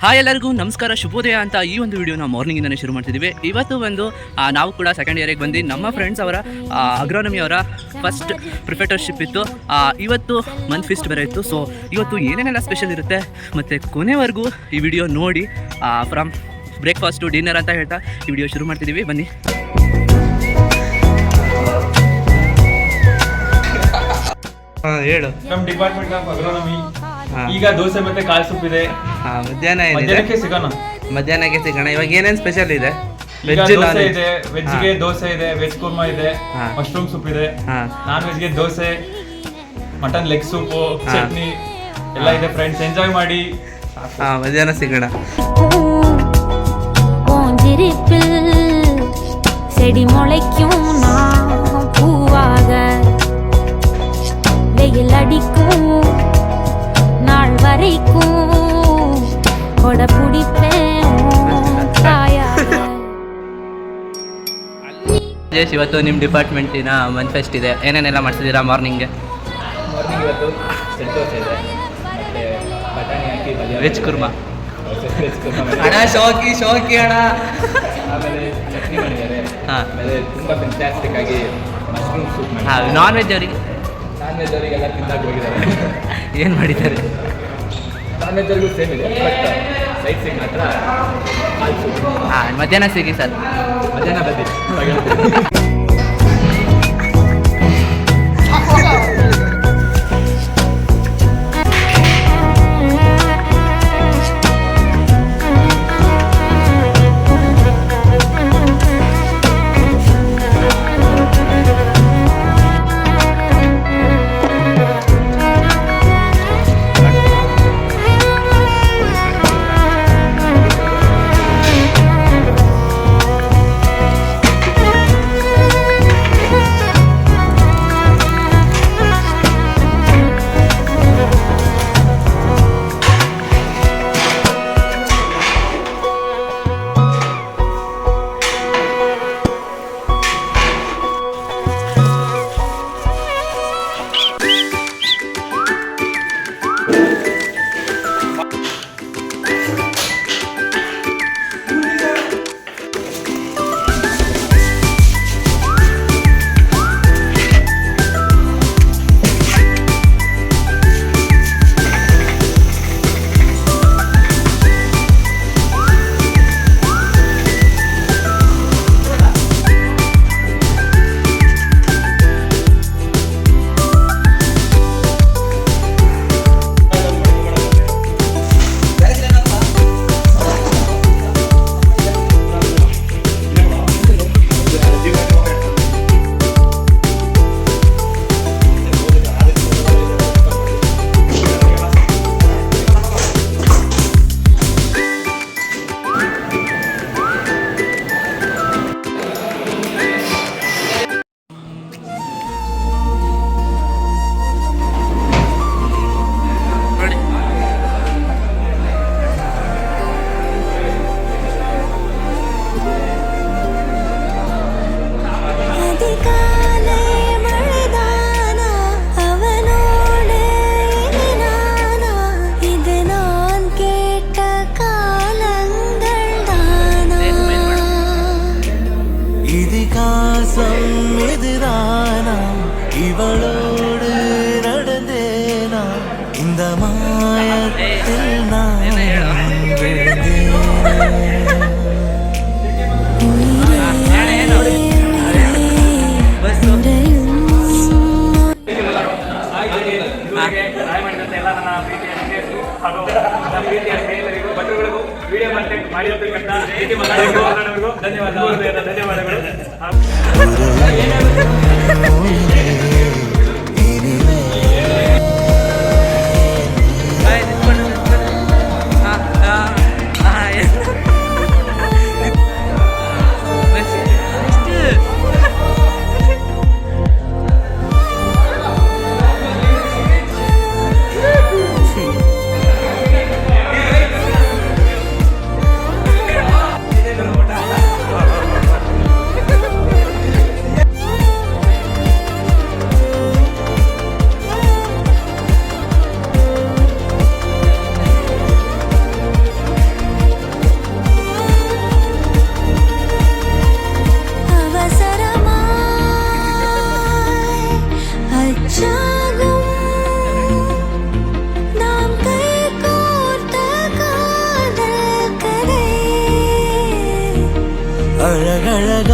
Hi ಎಲ್ಲರಿಗೂ ನಮಸ್ಕಾರ, ಶುಭೋದಯ ಅಂತ ಈ ಒಂದು ವಿಡಿಯೋನ ಮಾರ್ನಿಂಗಿಂದನೇ ಶುರು ಮಾಡ್ತಿದ್ದೀವಿ. ಇವತ್ತು ಬಂದು ನಾವು ಕೂಡ ಸೆಕೆಂಡ್ ಇಯರಿಗೆ ಬಂದು ನಮ್ಮ ಫ್ರೆಂಡ್ಸ್ ಅವರ ಅಗ್ರೋನಮಿ ಅವರ ಫಸ್ಟ್ ಪ್ರಿಫೆಟರ್ಶಿಪ್ ಇತ್ತು. ಇವತ್ತು ಮಂತ್ ಫೀಸ್ಟ್ ಬೇರೆ ಇತ್ತು. ಸೊ ಇವತ್ತು ಏನೇನೆಲ್ಲ ಸ್ಪೆಷಲ್ ಇರುತ್ತೆ ಮತ್ತು ಕೊನೆವರೆಗೂ ಈ ವಿಡಿಯೋ ನೋಡಿ ಫ್ರಮ್ ಬ್ರೇಕ್ಫಾಸ್ಟು ಡಿನ್ನರ್ ಅಂತ ಹೇಳ್ತಾ ಈ ವಿಡಿಯೋ ಶುರು ಮಾಡ್ತಿದ್ದೀವಿ. ಬನ್ನಿ. ಹೇಳು. ನಮ್ಮ ಡಿಪಾರ್ಟ್ಮೆಂಟ್ ಆಫ್ ಅಗ್ರೋನಮಿ ಈಗ ದೋಸೆ ಮತ್ತೆ ಕಾಳು ಸೊಪ್ಪಿದೆ. ಮಧ್ಯಾಹ್ನಕ್ಕೆ ಸಿಗೋಣ. ಇವಾಗ ಏನೇನು ಸ್ಪೆಷಲ್ ಇದೆ? ದೋಸೆ ಇದೆ, ವೆಜ್ಗೆ ದೋಸೆ ಇದೆ, ವೆಜ್ ಕುರ್ಮಾ ಇದೆ, ಮಶ್ರೂಮ್ ಸೂಪ್ ಇದೆ, ನಾನ್ ವೆಜ್ಗೆ dosa, mutton leg soup, chutney ಎಲ್ಲ ಇದೆ. ಫ್ರೆಂಡ್ಸ್ ಎಂಜಾಯ್ ಮಾಡಿ. ಮಧ್ಯಾಹ್ನ ಸಿಗೋಣ. செடி முளைக்கும் நான் பூவாக வெயில் அடிக்கும் நாள் வரைக்கும் கொட பிடிப்பேன் தாயாக. ಇವತ್ತು ನಿಮ್ಮ ಡಿಪಾರ್ಟ್ಮೆಂಟಿನ ಮಂತ್ ಫೆಸ್ಟ್ ಇದೆ. ಏನೇನೆಲ್ಲ ಮಾಡ್ತಿದ್ದೀರಾ ಮಾರ್ನಿಂಗ್? ಇವತ್ತು ಸೆಟ್ ದೋಸೆ ಇದೆ, ಮತ್ತೆ ಬಟಾಣಿ ಹಾಕಿ ವೆಜ್ ಕುರ್ಮಾ. ಅಣ್ಣ ಶೋಕಿ ಅಣ್ಣ. ಆಮೇಲೆ ಚಟ್ನಿ ಮಾಡಿದ್ದಾರೆ. ಆಮೇಲೆ ತುಂಬ ಫ್ಯಾಂಟಾಸ್ಟಿಕ್ ಆಗಿ ಮಶ್ರೂಮ್ ಸೂಪ್ ಮಾಡಿ. ನಾನ್ ವೆಜ್ ಅವರಿಗೆಲ್ಲ ತಿಂದಾಗಿ ಹೋಗಿದ್ದಾರೆ. ಏನು ಮಾಡಿದ್ದಾರೆ? ನಾನ್ ವೆಜ್ ಅವ್ರಿಗೂ ಸೇಮ್ ಇದೆ, ಬಟ್ ಸೈಡ್ ಸಿಗ್ ಮಾತ್ರ ಕಾಳು ಸೂಪ್. ಮಧ್ಯಾಹ್ನ ಸಿಗಿ ಸರ್. ಮಧ್ಯಾಹ್ನ ಬಂದಿದೆ. இவளோடு நடந்தேனா இந்த மாயத்தில் நான் ವಿಡಿಯೋ ಮಾಡಿರ್ತಕ್ಕಂಥ ಧನ್ಯವಾದಗಳು. அழகா